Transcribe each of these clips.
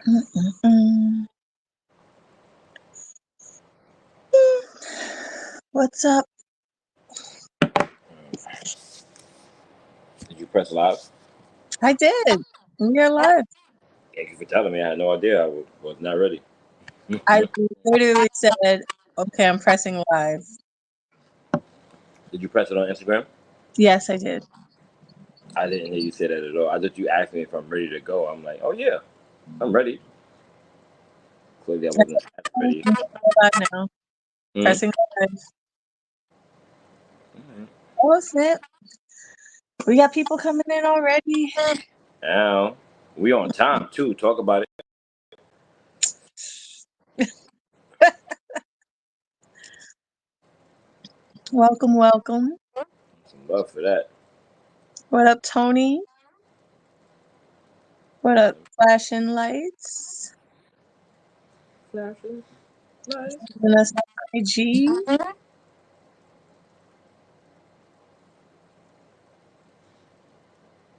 Mm-mm-mm. What's up? Did you press live? I did. You're live. Thank you for telling me. I had no idea. Was not ready. I literally said, okay, I'm pressing live. Did you press it on Instagram? Yes, I did. I didn't hear you say that at all. I thought you asked me if I'm ready to go. I'm like, oh yeah, I'm ready. Clearly, I wasn't ready. Live now. Mm-hmm. Pressing live. Oh, snap. We got people coming in already. Now we on time too. Talk about it. Welcome, welcome. Some love for that. What up, Tony? What up, flashing lights? Flashing lights. And that's IG.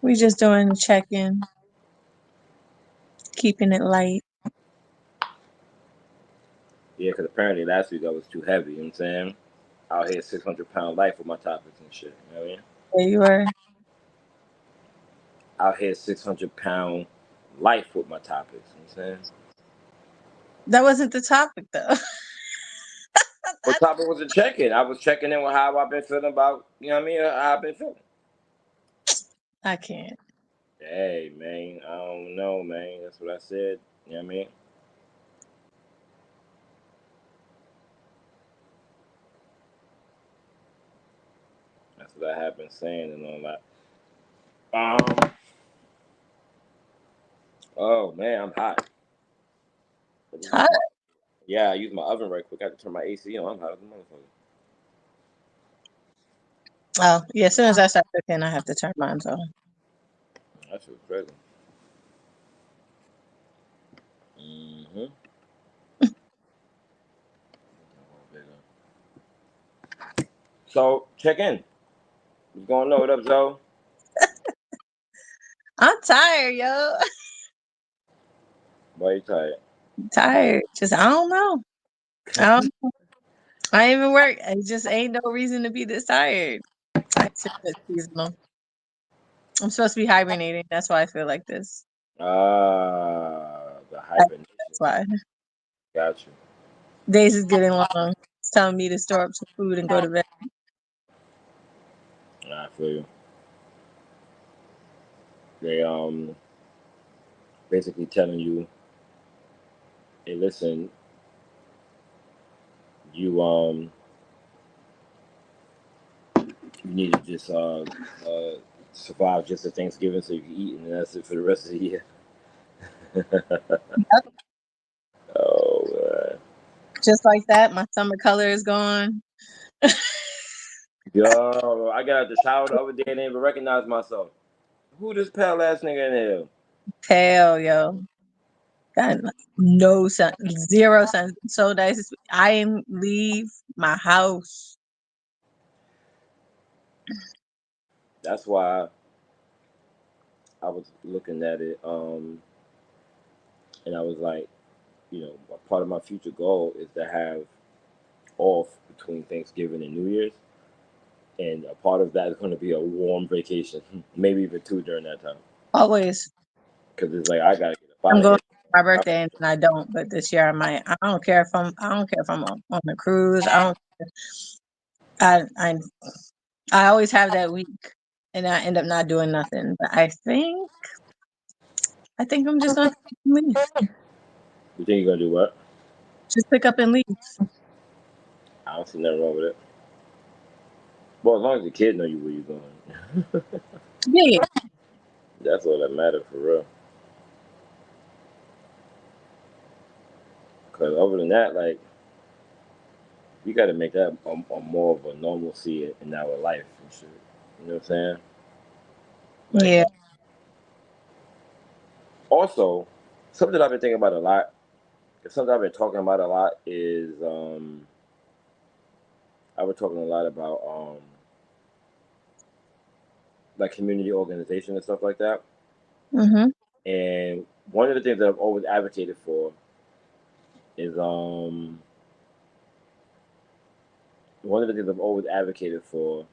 We just doing a check-in. Keeping it light. Yeah, because apparently last week I was too heavy. You know what I'm saying? Out here, 600-pound life with my topics and shit. You know what I mean? There you are. Out here, 600-pound life with my topics. You know what I'm saying? That wasn't the topic, though. What topic was it checking? I was checking in with how I've been feeling about, you know what I mean? How I've been feeling. I can't. Hey, man, I don't know, man. That's what I said. You know what I mean? That's what I have been saying and all that. Oh, man, I'm hot. Hot? Yeah, I used my oven right quick. I had to turn my AC on. I'm hot as a motherfucker. Oh, yeah, as soon as I start cooking, I have to turn mine on. That shit was crazy. Mm-hmm. So, check in. What's going on? What up, Zoe? I'm tired, yo. Why you tired? I'm tired. Just, I don't know. I ain't even work. It just ain't no reason to be this tired. I said it's seasonal. I'm supposed to be hibernating. That's why I feel like this. The hibernation. That's why. Got you. Days is getting long. It's telling me to store up some food and go to bed. I feel you. They basically telling you, hey, listen, you you need to just survive just to Thanksgiving so you can eat, and that's it for the rest of the year. Oh man. Just like that, my summer color is gone. Yo, I got out the shower the other day and didn't even recognize myself. Who this pale ass nigga in here? Pale, yo. Got no sun, 0 sun. So nice. I ain't leave my house. That's why I was looking at it, and I was like, a part of my future goal is to have off between Thanksgiving and New Year's, and a part of that is going to be a warm vacation, maybe even two during that time. Always. Because it's like I gotta get up I'm out of going here. for my birthday and I don't, but this year I might. I don't care if I'm on a cruise. I don't. I always have that week, and I end up not doing nothing. But I think I'm just gonna leave. You think you're gonna do what? Just pick up and leave. I don't see nothing wrong with it. Well, as long as the kid know you where you're going, Yeah. that's all that matters for real. Because other than that, like we got to make that a more of a normalcy in our life and shit. You know what I'm saying? Like, Yeah. also, something I've been thinking about a lot, something I've been talking about a lot is I was talking a lot about like community organization and stuff like that. Mhm. And one of the things that I've always advocated for is one of the things I've always advocated for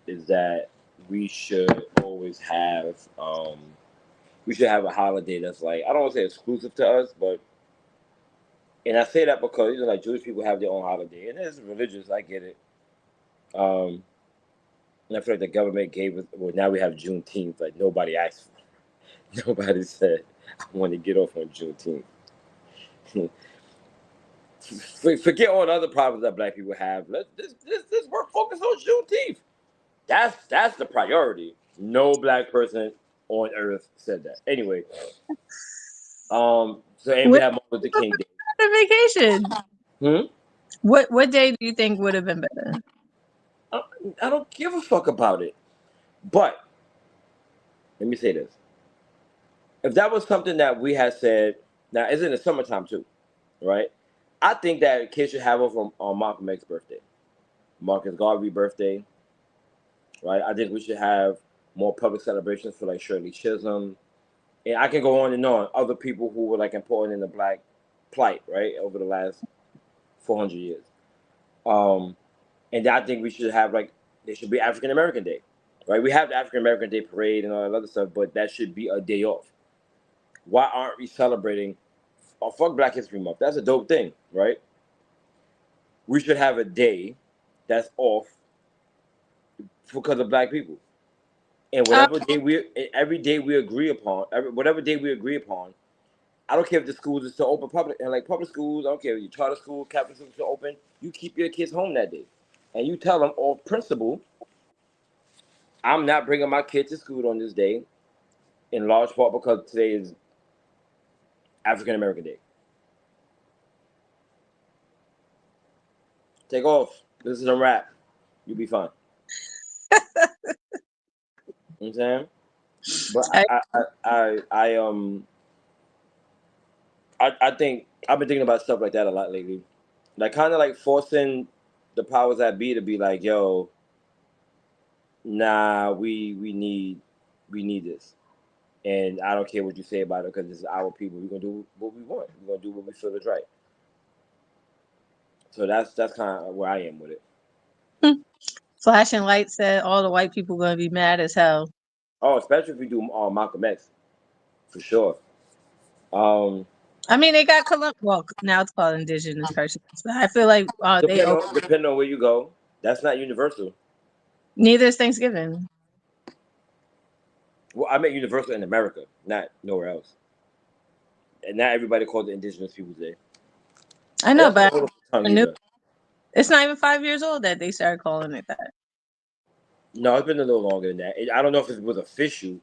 is that we should always have we should have a holiday that's like, I don't want to say exclusive to us, but, and I say that because like Jewish people have their own holiday and it's religious, I get it. And I feel like the government gave us, well, now we have Juneteenth, like nobody asked for. Nobody said I want to get off on Juneteenth. Forget all the other problems that black people have. Let's work focus on Juneteenth. That's the priority. No black person on earth said that. Anyway, so and we have Martin Luther King Day. Vacation. Hmm? What day do you think would have been better? I don't give a fuck about it. But let me say this: if that was something that we had said, now it's in the summertime too, right? I think that kids should have off on Malcolm X's birthday, Marcus Garvey birthday, right? I think we should have more public celebrations for like Shirley Chisholm, and I can go on and on. Other people who were like important in the black plight, right, over the last 400 years. And I think we should have like there should be African American Day, right? We have the African American Day parade and all that other stuff, but that should be a day off. Why aren't we celebrating? Oh, fuck Black History Month. That's a dope thing, right? We should have a day that's off because of black people. And whatever day every day we agree upon, whatever day we agree upon, I don't care if the schools is still open, public and like public schools. I don't care if you charter school, Catholic schools still open. You keep your kids home that day, and you tell them, "Off principle, I'm not bringing my kids to school on this day." In large part because today is African American Day. Take off. This is a wrap. You'll be fine. You know what I'm saying? But I think I've been thinking about stuff like that a lot lately. Like kind of like forcing the powers that be to be like, yo, nah, we need this. And I don't care what you say about it because this is our people. We're gonna do what we want. We're gonna do what we feel is right. So that's kind of where I am with it. Flashing Lights said all the white people gonna be mad as hell. Oh, especially if we do Malcolm X, for sure. I mean, they got well, now it's called Indigenous persons, but I feel like depending on where you go, that's not universal. Neither is Thanksgiving. Well, I meant universal in America, not nowhere else. And not everybody calls it Indigenous Peoples Day. I know, but it's not even 5 years old that they started calling it that. No, it's been a little longer than that. I don't know if it was official,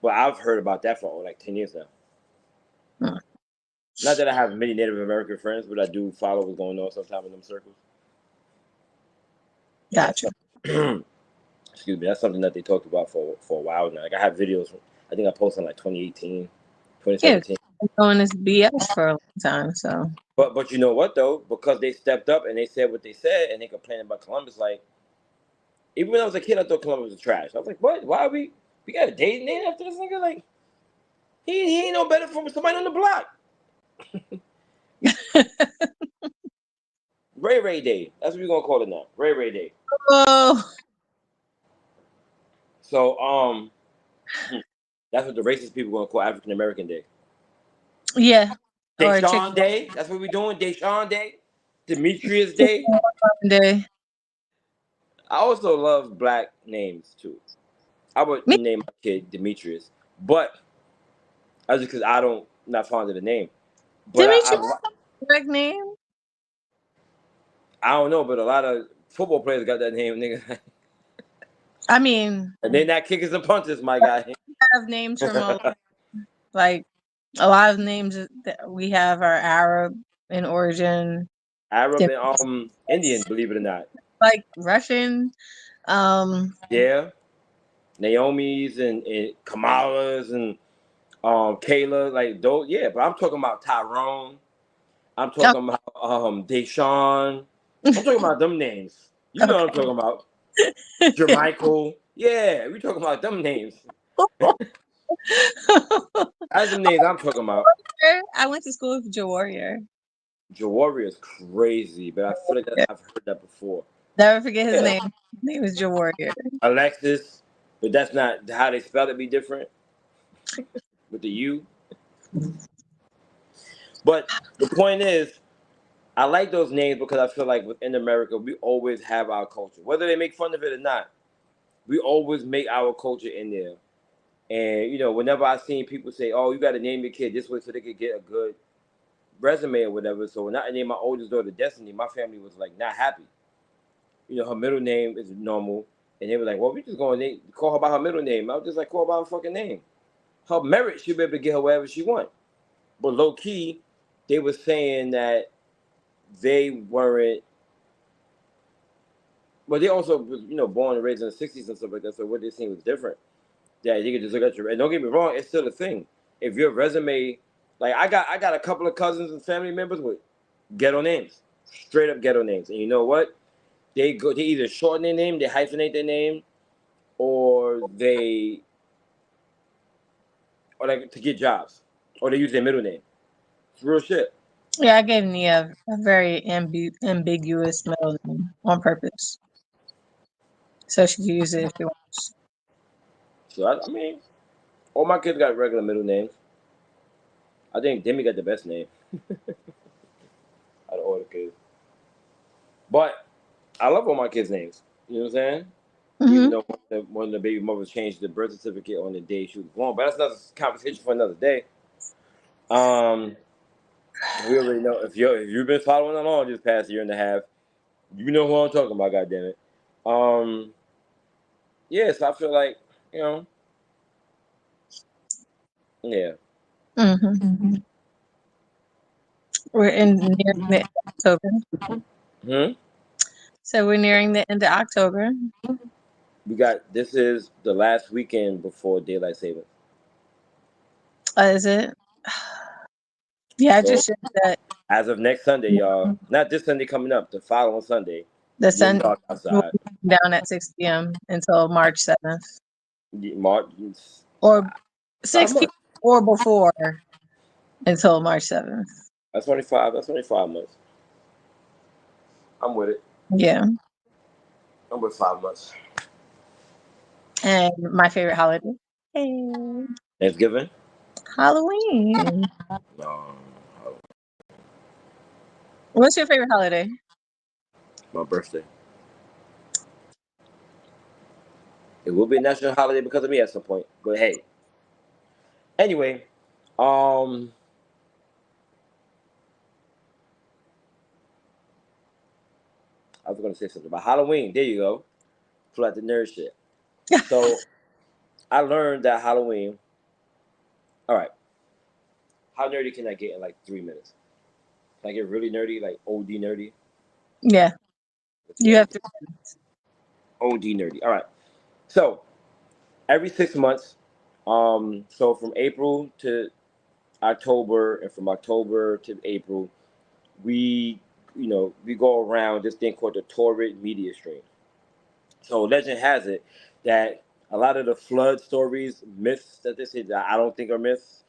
but I've heard about that for like 10 years now. Huh. Not that I have many Native American friends, but I do follow what's going on sometimes in them circles. Gotcha. Excuse me. That's something that they talked about for a while now. Like I have videos from, I think I posted in like 2018, 2017. Yeah, going this BS for a long time. So, but you know what though? Because they stepped up and they said what they said, and they complained about Columbus. Like even when I was a kid, I thought Columbus was trash. I was like, what? Why are we got a day named after this nigga? Like he ain't no better from somebody on the block. Ray Day. That's what we're gonna call it now. Ray Day. Oh. So that's what the racist people are gonna call African American Day. Yeah. Deshaun Day. That's what we're doing. Deshaun Day. Demetrius Day. Day. I also love black names too. I would name my kid Demetrius, but that's just because not fond of the name. But Demetrius, black name. I don't know, but a lot of football players got that name, nigga. I mean, and they're not kickers and punches, my guy. We have names from like a lot of names that we have are Arab in origin. Arab and Indian, believe it or not. Like Russian. Yeah. Naomi's and Kamala's and Kayla, like those, yeah, but I'm talking about Tyrone. I'm talking about Deshaun. I'm talking about them names. You know what I'm talking about. Jermichael. Yeah, we talking about them names. That's the names I'm talking about. I went to school with Joe Warrior. Jawari is crazy, but I feel like I've heard that before. Never forget his Yeah. name. His name is Joe Warrior. Alexis, but that's not how they spell it. Be different with the U. But the point is, I like those names because I feel like within America, we always have our culture, whether they make fun of it or not. We always make our culture in there. And whenever I seen people say, "Oh, you got to name your kid this way so they could get a good resume or whatever," so when I named my oldest daughter Destiny, my family was like not happy. Her middle name is normal, and they were like, "Well, we just going to call her by her middle name." I was just like, "Call her by her fucking name. Her merit, she'll be able to get her wherever she want." But low key, they were saying that they weren't. But they also was, born and raised in the '60s and stuff like that. So what they seen was different. That you could just look at your. And don't get me wrong, it's still a thing. If your resume, like I got a couple of cousins and family members with ghetto names, straight up ghetto names, and you know what? They either shorten their name, they hyphenate their name, or like to get jobs, or they use their middle name. It's real shit. Yeah, I gave Nia a very ambiguous middle name on purpose, so she could use it if she wants. So I mean, all my kids got regular middle names. I think Demi got the best name out of all the kids. But I love all my kids' names. You know what I'm saying? Even Hmm. though one of the baby mothers changed the birth certificate on the day she was born, but that's another conversation for another day. Um, we already know if you've been following along this past year and a half, you know who I'm talking about. Goddamn it. Um, yes, I feel like you know, yeah. Hmm. We're in nearing the end of October, Hmm. so we're nearing the end of October. This is the last weekend before daylight savings. Is it? Yeah, I So just shared that as of next Sunday, y'all, not this Sunday coming up, the following Sunday, the it gets sun dark will outside. be down at 6 p.m. until March 7th, March, or 5 6 p.m. months. or before until March 7th. That's 25. That's 25 months. I'm with it. Yeah, I'm with 5 months. and my favorite holiday, hey, Thanksgiving. Halloween. Um, What's your favorite holiday? my birthday. It will be a national holiday because of me at some point. But hey, anyway, um, I was gonna say something about Halloween. There you go. Pull out the nerd shit. So I learned that Halloween. All right, how nerdy can I get in like 3 minutes? Can I get really nerdy, like OD nerdy? Yeah, Let's you get have to. OD nerdy. All right. So every 6 months, so from April to October, and from October to April, we go around this thing called the Torrid Media Stream. So legend has it that a lot of the flood stories, myths that they say that I don't think are myths,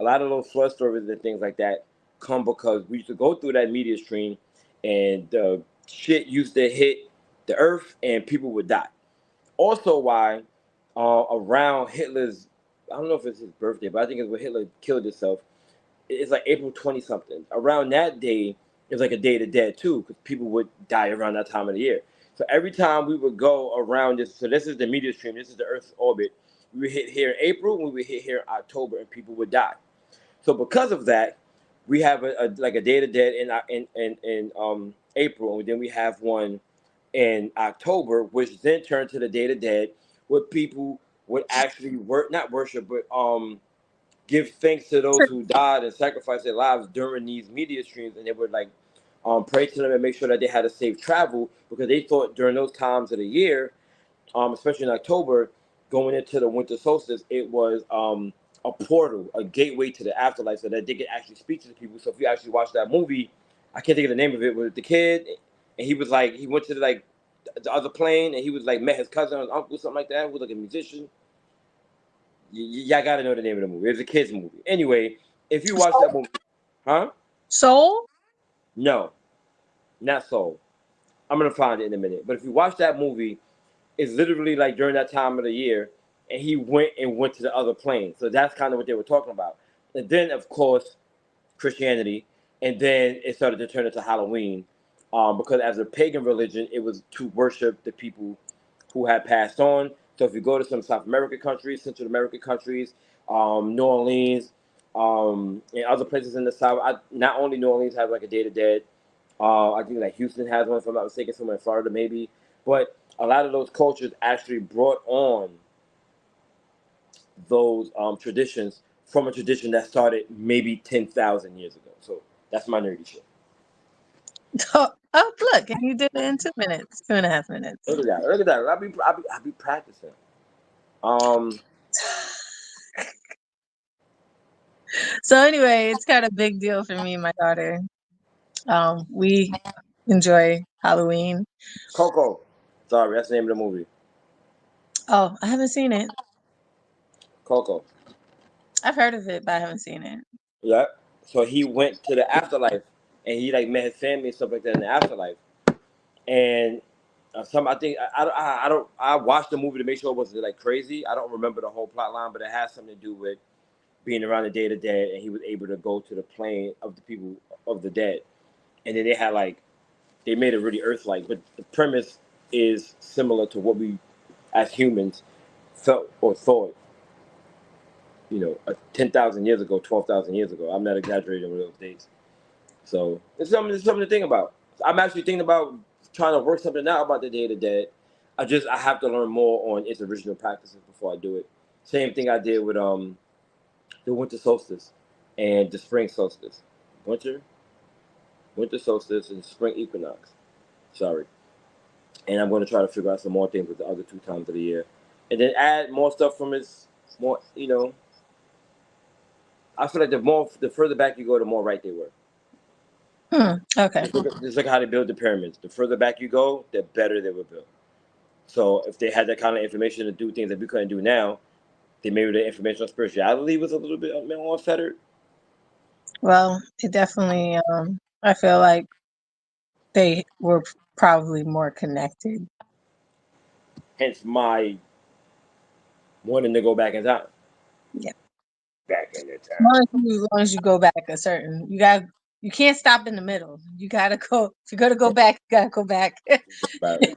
a lot of those flood stories and things like that come because we used to go through that media stream, and the shit used to hit the earth and people would die. Also, why around Hitler's, I don't know if it's his birthday, but I think it's when Hitler killed himself. It's like April 20 something. Around that day, it's like a Day of the Dead too, because people would die around that time of the year. So every time we would go around this, so this is the media stream, this is the Earth's orbit. We would hit here in April, we would hit here in October, and people would die. So because of that, we have like a Day of the Dead in April, and then we have one in October, which then turned to the Day of the Dead, where people would actually not worship, but give thanks to those who died and sacrificed their lives during these media streams, and they would like pray to them and make sure that they had a safe travel because they thought during those times of the year, especially in October, going into the winter solstice, it was a portal, a gateway to the afterlife, so that they could actually speak to the people. So if you actually watch that movie, I can't think of the name of it, with the kid, and he was like, he went to the other plane, and he was like met his cousin or his uncle, something like that, who was like a musician. Y'all got to know the name of the movie. It's a kids movie. Anyway, if you watch that movie, huh? Soul? No, not Soul. I'm gonna find it in a minute. But if you watch that movie, it's literally like during that time of the year, and he went to the other plane. So that's kind of what they were talking about. And then, of course, Christianity, and then it started to turn into Halloween, because as a pagan religion, it was to worship the people who had passed on. So if you go to some South American countries, Central American countries, New Orleans, and other places in the South, not only New Orleans has like a Day of the Dead. I think like Houston has one, if I'm not mistaken, somewhere in Florida maybe. But a lot of those cultures actually brought on those traditions from a tradition that started maybe 10,000 years ago. So that's my nerdy shit. Oh, look, and you did it in 2 minutes, 2.5 minutes. Look at that! Look at that! I'll be practicing. So anyway, it's kind of a big deal for me and my daughter. We enjoy Halloween. Coco. Sorry, that's the name of the movie. Oh, I haven't seen it. Coco. I've heard of it, but I haven't seen it. Yeah. So he went to the afterlife, and he like met his family and stuff like that in the afterlife. And I think I watched the movie to make sure it wasn't like crazy. I don't remember the whole plot line, but it has something to do with being around the Day of the Dead, and he was able to go to the plane of the people of the dead. And then they had like they made it really Earth-like, but the premise is similar to what we as humans felt or thought. 10,000 years ago, 12,000 years ago. I'm not exaggerating with those dates. So it's something to think about. I'm actually thinking about trying to work something out about the Day of the Dead. I have to learn more on its original practices before I do it. Same thing I did with the winter solstice and the spring solstice. Winter solstice and spring equinox. Sorry. And I'm going to try to figure out some more things with the other 2 times of the year. And then add more stuff from its more, I feel like the further back you go, the more right they were. Okay. Just look how they build the pyramids. The further back you go, the better they were built. So if they had that kind of information to do things that we couldn't do now, then maybe the information on spirituality was a little bit more unfettered. Well, it definitely. I feel like they were probably more connected. Hence my wanting to go back in time. Yeah. Back in the time. As long as you go back you can't stop in the middle. You gotta go. If you're gonna go back, you gotta go back. Right.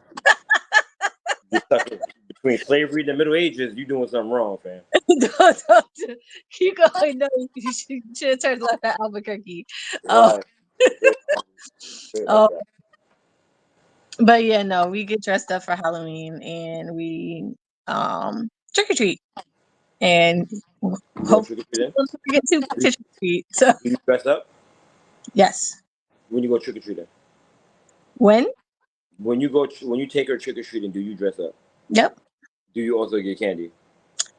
You're stuck between slavery and the Middle Ages. You doing something wrong, fam. don't keep going. No, you should have turned left at Albuquerque. Right. Oh, but yeah, no, we get dressed up for Halloween and we trick or treat, and hopefully we'll get to trick or treat. So do you dress up? Yes. When you go trick or treating? When you take her trick or treating, do you dress up? Yep. Do you also get candy?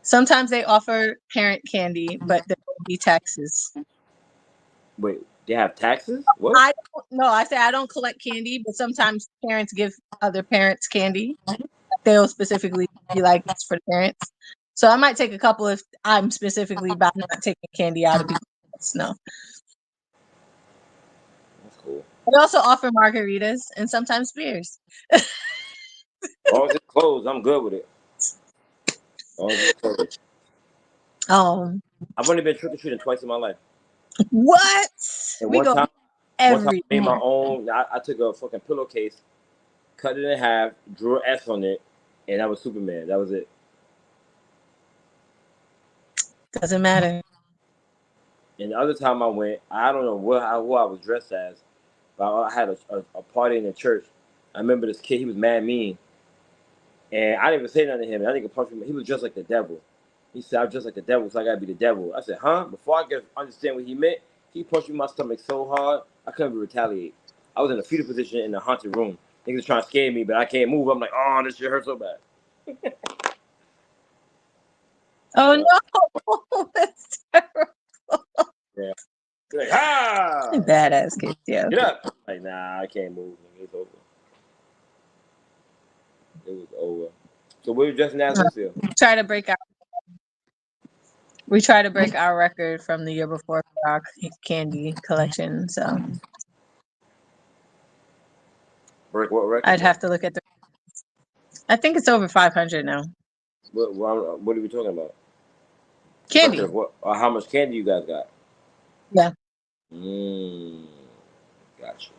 Sometimes they offer parent candy, but there will be taxes. Wait, they have taxes? What? I don't know. I say I don't collect candy, but sometimes parents give other parents candy. They'll specifically be like, it's for the parents. So I might take a couple if I'm specifically about not taking candy out of people's. No. That's cool. They also offer margaritas and sometimes beers. As long as it's closed, I'm good with it. As long as it's closed. I've only been trick or treating twice in my life. What? And we one go time every I made my own. I took a fucking pillowcase, cut it in half, drew an S on it, and that was Superman. That was it. Doesn't matter. And the other time I went, I don't know who I was dressed as, but I had a party in the church. I remember this kid, he was mad mean. And I didn't even say nothing to him. And I think he was just like the devil. He said, I'm just like the devil, so I gotta be the devil. I said, huh? Before I could understand what he meant, he punched me in my stomach so hard, I couldn't even retaliate. I was in a fetal position in the haunted room. Niggas was trying to scare me, but I can't move. I'm like, oh, this shit hurts so bad. Oh, no. That's terrible. Yeah. Like, ah! Badass kids, yeah. Get up. Like, nah, I can't move. It's over. It was over. So what are you dressing as this year? Try to break out. We try to break our record from the year before for our candy collection. So Break what record? I'd have to look at the. I think it's over 500 now. What are we talking about? Candy. Record of what? Or how much candy you guys got? Yeah. Gotcha.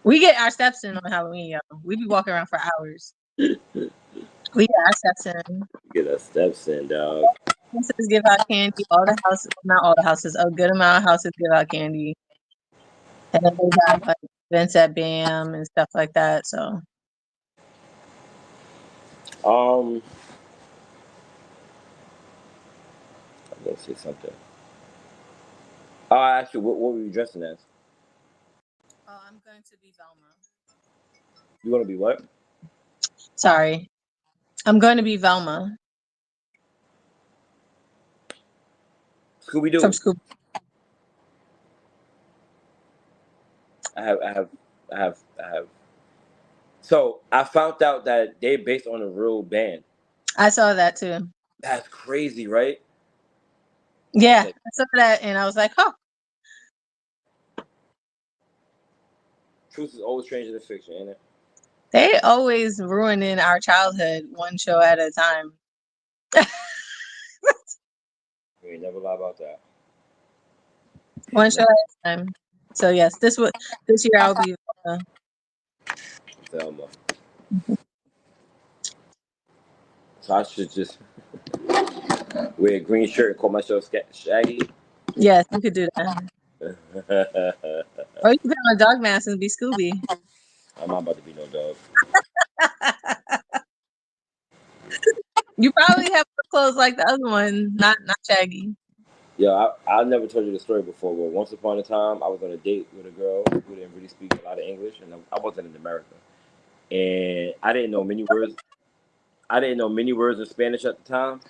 We get our steps in on Halloween, yo. We be walking around for hours. We get our steps in. Get our steps in, dog. Houses give out candy. All the houses, not all the houses, a good amount of houses give out candy. And then they have like events at BAM and stuff like that. So I'm gonna say something. Actually, what were you dressing as? oh, I'm going to be Velma. You gonna be what? Sorry. I'm going to be Velma Scooby Doo. from Scooby. I have. So I found out that they based on a real band. I saw that too. That's crazy, right? Yeah, Okay. I saw that and I was like, oh. Truth is always stranger than fiction, ain't it? They always ruining our childhood one show at a time. You ain't never lie about that. One show at a time. So yes, this year I'll be Thelma. So I should just wear a green shirt and call myself Shaggy. Yes, you could do that. Or you could put on a dog mask and be Scooby. I'm not about to be no dog. You probably have clothes like the other one, not Shaggy. Yeah, I never told you the story before, but once upon a time, I was on a date with a girl who didn't really speak a lot of English, and I wasn't in America, and I didn't know many words. I didn't know many words in Spanish at the time,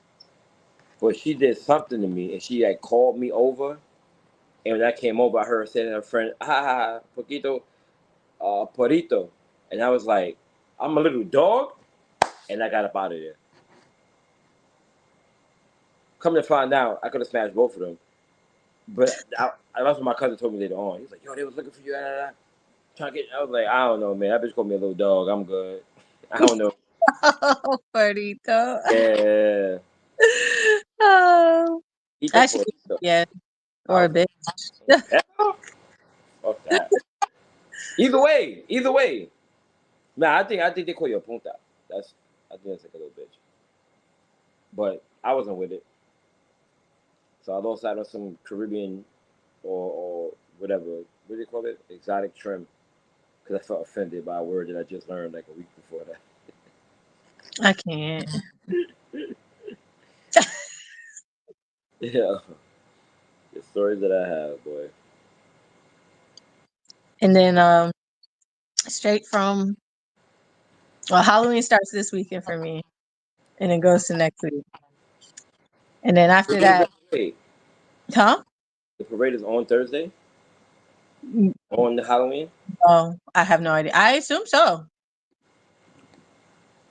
but she did something to me, and she had called me over, and when I came over, I heard her saying to her friend, "Ah, poquito, porito," and I was like, "I'm a little dog," and I got up out of there. Come to find out, I could have smashed both of them. But that's what my cousin told me later on. He's like, "Yo, they was looking for you." Trying to get. I was like, I don't know, man. That bitch called me a little dog. I'm good. I don't know. Oh, Perdito. Yeah. Oh. Actually, Porito. yeah. Or a bitch. Fuck that. Either way. Nah, I think they call you a punta. I think that's like a little bitch. But I wasn't with it. So I lost out on some Caribbean or whatever. What do they call it? Exotic trim. Because I felt offended by a word that I just learned like a week before that. I can't. Yeah. The stories that I have, boy. And then straight from Halloween starts this weekend for me. And it goes to next week. And then after that, huh? The parade is on Thursday? On the Halloween? Oh, I have no idea. I assume so.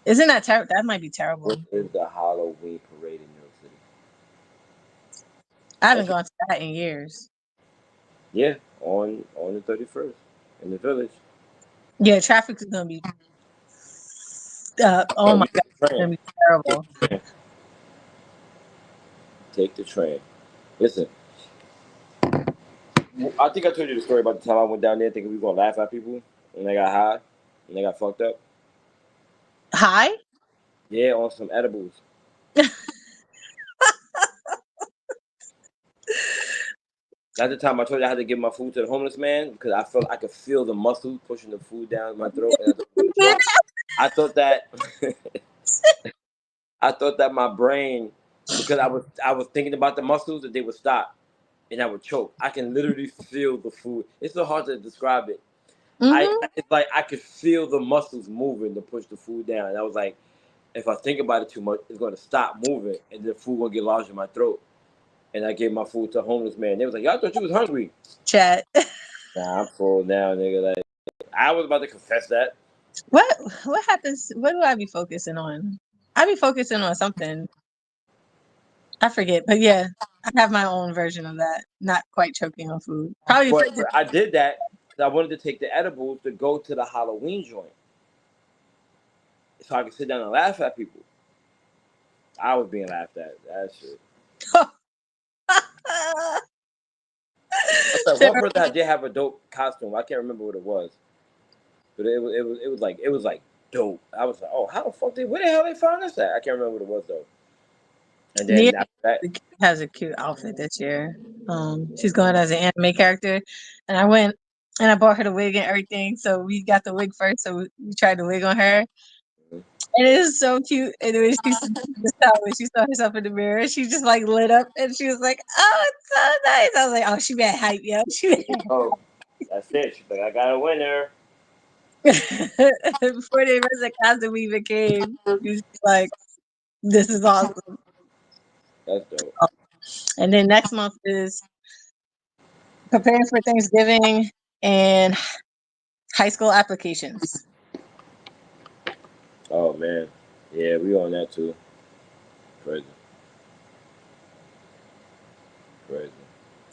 Isn't that terrible? That might be terrible. What is the Halloween parade in New York City? I haven't gone to that in years. Yeah, on the 31st in the village. Yeah, traffic is gonna be. Oh my god, it's gonna be terrible. Take the train. Listen, I think I told you the story about the time I went down there thinking we were gonna laugh at people, and they got high, and they got fucked up. High? Yeah, on some edibles. That's the time I told you I had to give my food to the homeless man because I felt I could feel the muscle pushing the food down my throat. And I thought that I thought that my brain, because I was thinking about the muscles, that they would stop and I would choke. I can literally feel the food. It's so hard to describe it. Mm-hmm. It's like I could feel the muscles moving to push the food down. And I was like, if I think about it too much, it's going to stop moving and the food will get lodged in my throat. And I gave my food to a homeless man. They was like, "Y'all thought you was hungry." Chat. Nah, I'm full now, nigga. Like, I was about to confess that. What happens? What do I be focusing on? I be focusing on something. I forget, but yeah, I have my own version of that. Not quite choking on food. Probably. But I did that because I wanted to take the edibles to go to the Halloween joint, so I could sit down and laugh at people. I was being laughed at. That shit. Like one person did have a dope costume. I can't remember what it was, but it was like dope. I was like, oh, how the fuck where the hell they found this at? I can't remember what it was though. And then Nia after that, has a cute outfit this year. She's going as an anime character, and I went and I bought her the wig and everything. So we got the wig first, so we tried the wig on her. And it is so cute. And when she saw herself in the mirror, she just like lit up and she was like, "Oh, it's so nice." I was like, "Oh, she bad hype, yo." oh, that's it. She's like, I got a winner. Before the rest of the costume even came, she's like, "This is awesome." That's dope. And then next month is preparing for Thanksgiving and high school applications. Oh man, yeah, we on that too. Crazy.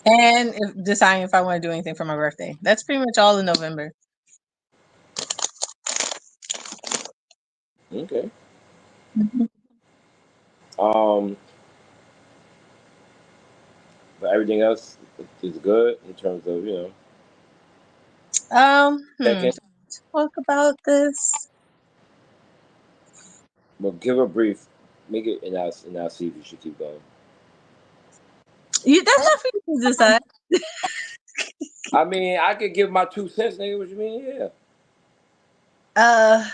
And deciding if I want to do anything for my birthday. That's pretty much all in November. Okay. Mm-hmm. But everything else is good in terms of Talk about this. But give a brief, make it, and I'll see if you should keep going. That's not for you to decide. I mean, I could give my 2 cents, nigga. What you mean? Yeah.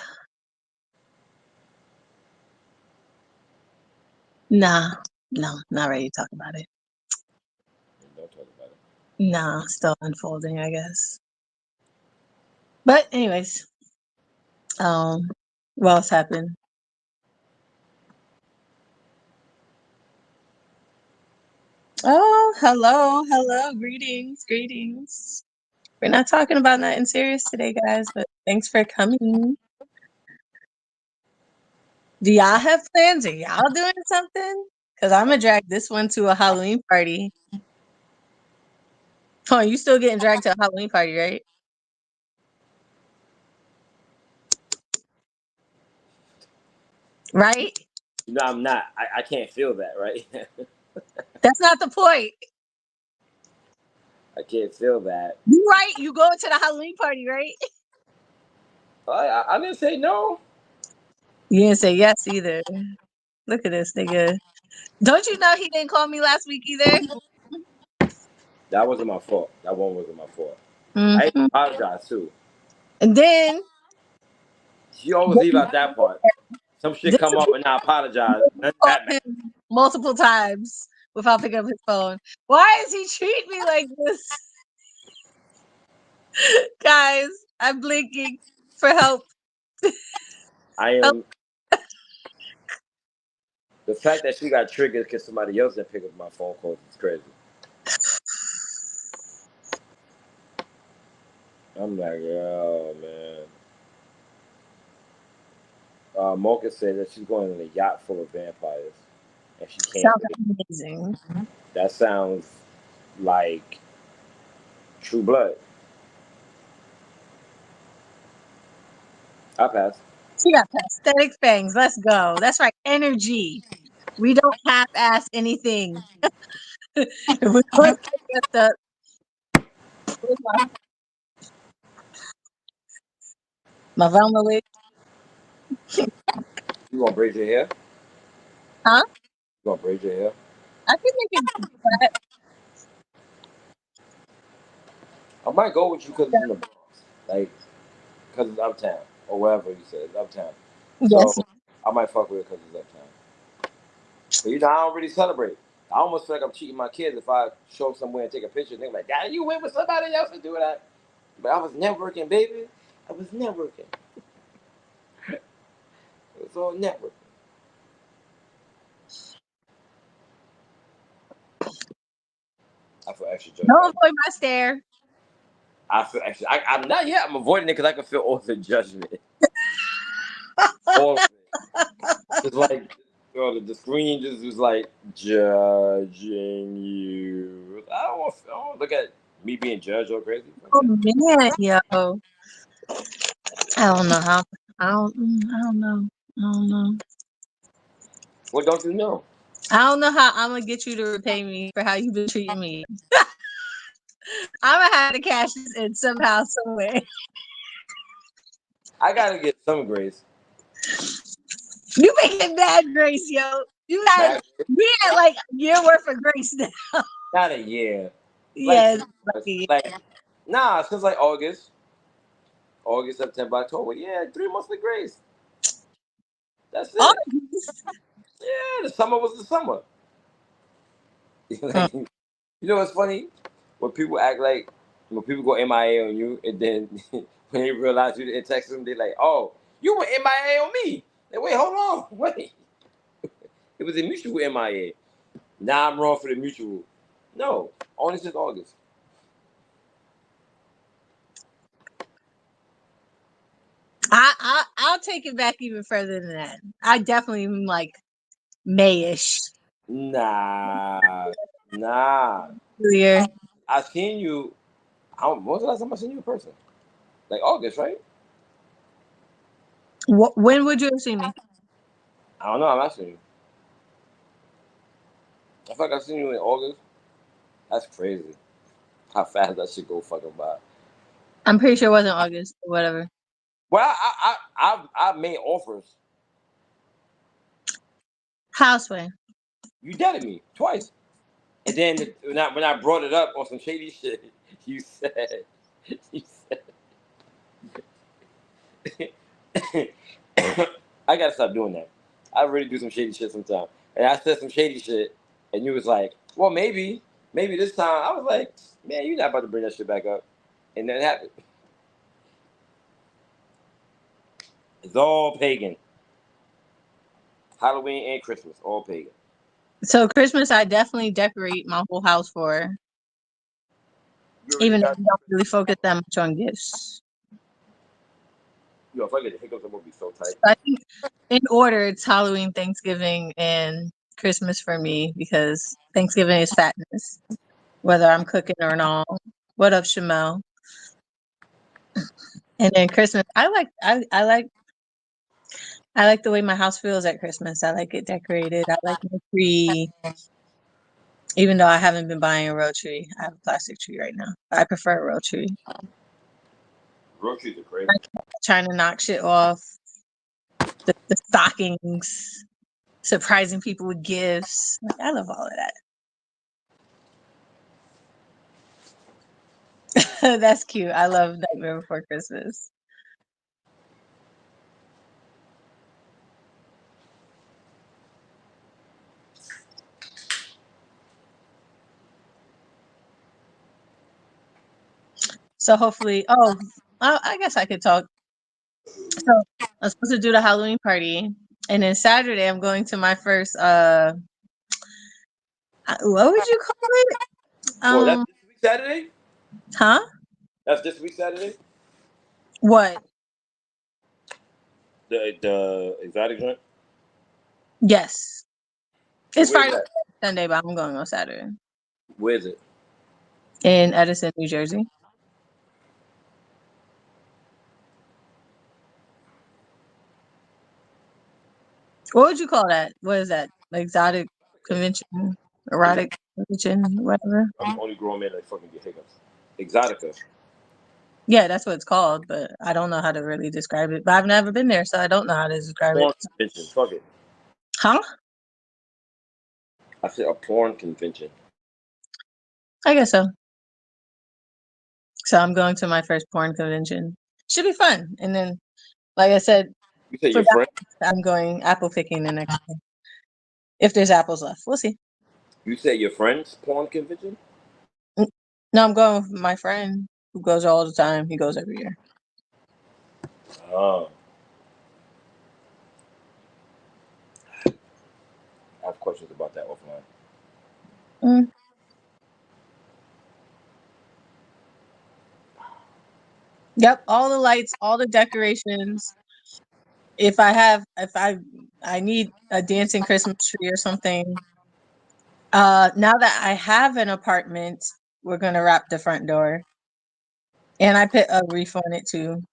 Nah, no, not ready to talk about it. Don't talk about it. Nah, still unfolding, I guess. But anyways, what else happened? Oh, hello, greetings. We're not talking about nothing serious today, guys, but thanks for coming. Do y'all have plans? Are y'all doing something? Because I'm gonna drag this one to a Halloween party. Oh, you still getting dragged to a Halloween party, right? Right? No, I'm not. I can't feel that, right? That's not the point. I can't feel that. You right? You going to the Halloween party, right? I didn't say no. You didn't say yes either. Look at this nigga. Don't you know he didn't call me last week either? That wasn't my fault. That one wasn't my fault. Mm-hmm. I apologize too. And then You always leave out that part. Some shit come up and I apologize. Multiple times without picking up his phone. Why does he treat me like this? Guys, I'm blinking for help. I am. The fact that she got triggered because somebody else didn't pick up my phone calls is crazy. I'm like, oh man. Mocha said that she's going on a yacht full of vampires, and she can't. Sounds amazing. That sounds like True Blood. I pass. She got prosthetic fangs. Let's go. That's right. Energy. We don't half-ass anything. If we're going to get the my Velma wig. You gonna braid your hair? Huh? You gonna braid your hair? I can make it flat. I might go with you because it's in the Bronx, like because it's uptown or wherever you said it's uptown. Yes. So I might fuck with it because it's uptown. But I don't really celebrate. I almost feel like I'm cheating my kids if I show them somewhere and take a picture and they're like, "Daddy, you went with somebody else to do that?" But I was networking, baby. I was networking. It was all networking. I feel extra judged. Don't avoid my stare. I feel extra. I'm not yet. I'm avoiding it because I can feel all the judgment. All of it. It's like Yo, the screen just was like judging you. I don't wanna look at me being judged or crazy. Oh man, yo. I don't know how. I don't know. I don't know. What don't you know? I don't know how I'm gonna get you to repay me for how you've been treating me. I'm gonna have to cash this in somehow, somewhere. I gotta get some grace. You making bad grace, yo. You had like a year worth of grace now. Not a year. Yes. Nah, since like August, September, October. Yeah, 3 months of grace. That's it. Yeah, the summer was the summer. Like, you know what's funny? When people act like, when people go MIA on you, and then when they realize you didn't text them, they're like, "Oh, you went MIA on me." Like, wait, hold on, wait. It was a mutual MIA. Now I'm wrong for the mutual. No, only since August. I'll take it back even further than that. I definitely am like Mayish. Nah. Clear. I seen you. When was the last time I seen you in person? Like August, right? When would you have seen me? I don't know. I'm asking you. I feel like I seen you in August. That's crazy. How fast that shit go fucking by. I'm pretty sure it wasn't August or whatever. Well, I made offers. Houseway. You deaded me twice, and then when I brought it up on some shady shit, you said, I gotta stop doing that. I really do some shady shit sometimes, and I said some shady shit, and you was like, well, maybe this time. I was like, man, you're not about to bring that shit back up, and then it happened. It's all pagan. Halloween and Christmas, all pagan. So Christmas, I definitely decorate my whole house for. Even though I don't really focus that much on gifts. Yo, if I get the hiccups, I'm gonna be so tight. I think in order, it's Halloween, Thanksgiving, and Christmas for me because Thanksgiving is fatness, whether I'm cooking or not. What up, Shamel? And then Christmas, I like the way my house feels at Christmas. I like it decorated. I like my tree. Even though I haven't been buying a real tree, I have a plastic tree right now. I prefer a real tree. Real trees are crazy. Trying to knock shit off. The stockings, surprising people with gifts. Like, I love all of that. That's cute. I love Nightmare Before Christmas. So hopefully, I guess I could talk. So I'm supposed to do the Halloween party, and then Saturday I'm going to my first what would you call it? Well, that's this week Saturday? Huh? That's this week Saturday? What? The exotic joint? Yes. It's Where's Friday, that? Sunday, but I'm going on Saturday. Where's it? In Edison, New Jersey. What would you call that? What is that? Exotic convention? Erotic convention? Whatever. I'm the only grown man that fucking get hiccups. Exotica. Yeah, that's what it's called, but I don't know how to really describe it. But I've never been there, so I don't know how to describe Porn it. convention. Fuck it. Huh? I said a porn convention. I guess so. So I'm going to my first porn convention. Should be fun. And then, like I said, You said for your friend? I'm going apple picking the next day. If there's apples left. We'll see. You said your friend's porn convention? No, I'm going with my friend who goes all the time. He goes every year. Oh. I have questions about that offline. Yep, all the lights, all the decorations. if I need a dancing Christmas tree or something. Now that I have an apartment, we're gonna wrap the front door, and I put a wreath on it too.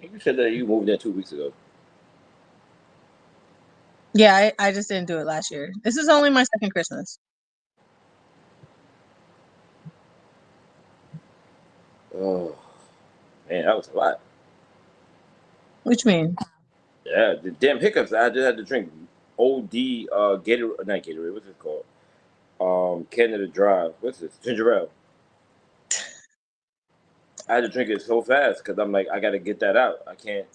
You said that you moved there 2 weeks ago. Yeah, I just didn't do it last year. This is only my second Christmas. Oh man, that was a lot. Which mean? Yeah, the damn hiccups. I just had to drink OD Gatorade, not Gatorade. What's it called? Canada Dry. What's this? Ginger ale. I had to drink it so fast because I'm like, I got to get that out. I can't.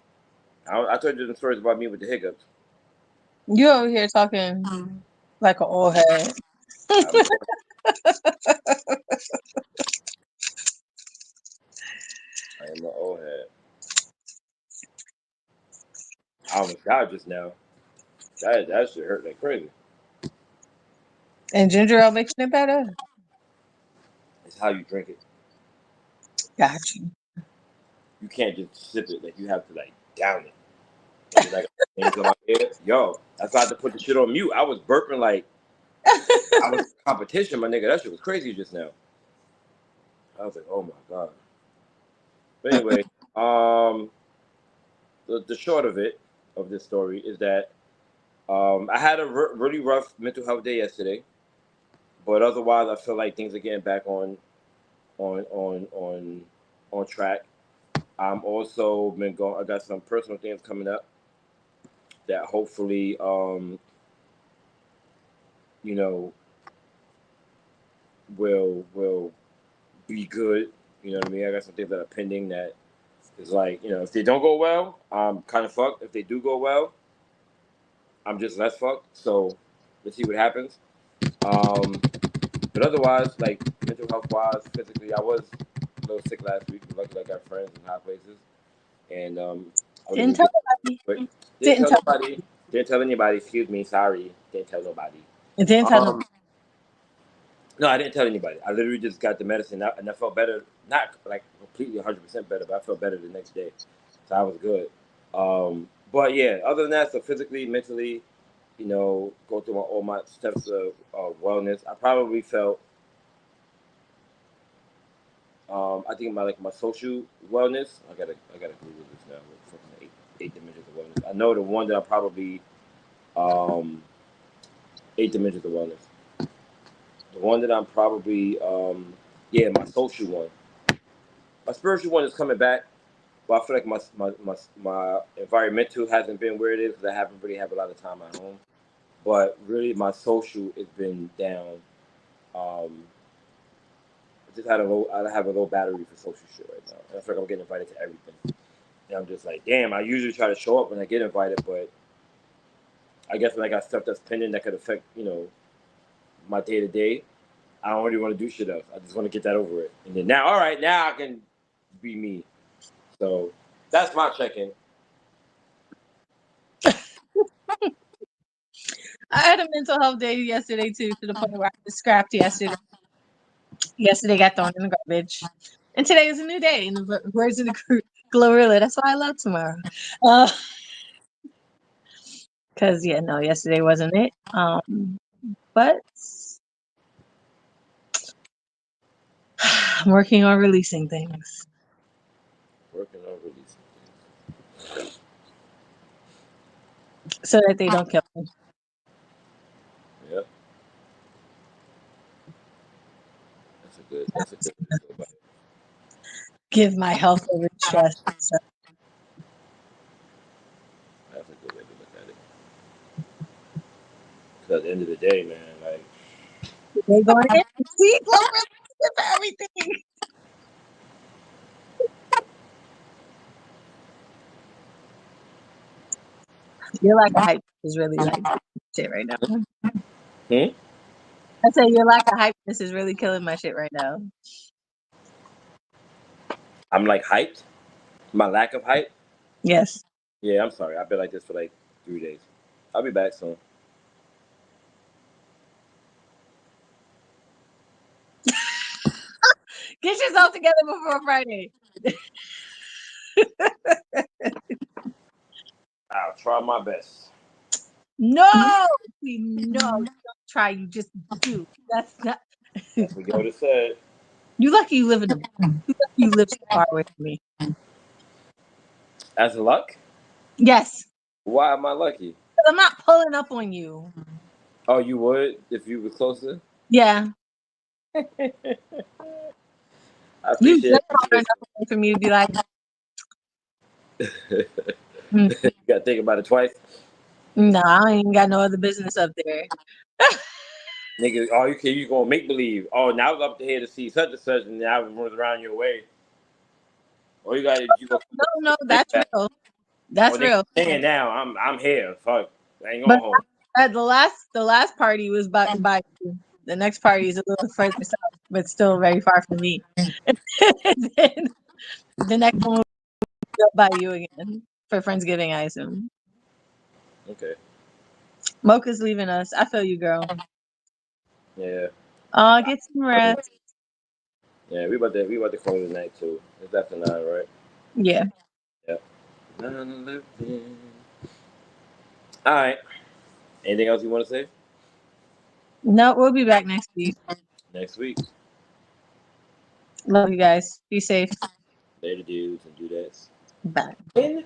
I told you the stories about me with the hiccups. You over here talking like an old head. I'm, I am an old head. I almost died just now. That shit hurt like crazy. And ginger ale makes it better. It's how you drink it. Got you. You can't just sip it. Like you have to like down it. And then, like, things in my head. Yo, that's why I had to put the shit on mute. I was burping like I was competition, my nigga. That shit was crazy just now. I was like, oh my god. But anyway, the short of it of this story is that I had a really rough mental health day yesterday, but otherwise I feel like things are getting back on on on on track. I'm also been going. I got some personal things coming up that hopefully, you know, will be good. You know what I mean? I got some things that are pending that is like, if they don't go well, I'm kind of fucked. If they do go well, I'm just less fucked. So let's see what happens. Um, but otherwise, like mental health wise, physically, I was a little sick last week. Luckily, I got friends in high places, and I was able Didn't to tell get. nobody. But didn't Didn't tell tell. nobody. Didn't tell anybody. Excuse me. Sorry. Didn't tell nobody. Didn't tell nobody. Um, no, I didn't tell anybody. I literally just got the medicine and I felt better. Not like completely 100% better, but I felt better the next day. So I was good. But yeah, other than that, so physically, mentally, go through all my steps of wellness. I probably felt, I think my social wellness. I gotta Google this now. What's fucking eight dimensions of wellness. I know the one that I probably, um, eight dimensions of wellness. The one that I'm probably, yeah, my social one. My spiritual one is coming back, but I feel like my environmental hasn't been where it is because I haven't really have a lot of time at home. But really, my social has been down. Um, I just had I have a low battery for social shit right now. And I feel like I'm getting invited to everything. And I'm just like, damn. I usually try to show up when I get invited, but I guess when I got stuff that's pending that could affect, my day to day, I don't really want to do shit else. I just want to get that over it. And then now, all right, now I can be me. So that's my check-in. I had a mental health day yesterday too, to the point where I was scrapped yesterday. Yesterday got thrown in the garbage, and today is a new day. In the words of the Glorilla, that's why I love tomorrow. Because yeah, no, yesterday wasn't it. But I'm working on releasing things Working on releasing things. so that they don't kill me. Yep. That's a good way to go about it. Give my health over to stress. So That's a good way to look at it. Because at the end of the day, man, like they going in. See, Glorilla for everything. You're like a hype is really like shit right now. hmm? I say your lack of hypeness is really killing my shit right now. I'm like hyped. My lack of hype. Yes. Yeah, I'm sorry. I've been like this for like 3 days. I'll be back soon. Get yourself together before Friday. I'll try my best. No, no, you don't try. You just do. That's not. That's what Yoda said. You lucky you live in the. You lucky you live so far away from me. That's luck? Yes, Why am I lucky? 'cause I'm not pulling up on you. Oh, you would if you were closer? Yeah, I you appreciate just it. far enough away for me to be like. You gotta think about it twice. No, I ain't got no other business up there. Nigga, oh, you gonna make believe. Oh, now I was up here to see such and such, and now I'm running around your way. Or you go. No, that's real. That's real. Saying now, I'm here. Fuck, I ain't But going home. the last party was by you. The next party is a little further south, but still very far from me. Then the next one will be up by you again for Friendsgiving, I assume. Okay. Mocha's leaving us. I feel you, girl. Yeah. Get some rest. Yeah, we about to close the night too. It's after 9, right? Yeah. Yeah. 9:11. All right. Anything else you want to say? No, we'll be back next week. Next week. Love you guys. Be safe. Later, dudes and dudettes. Bye. In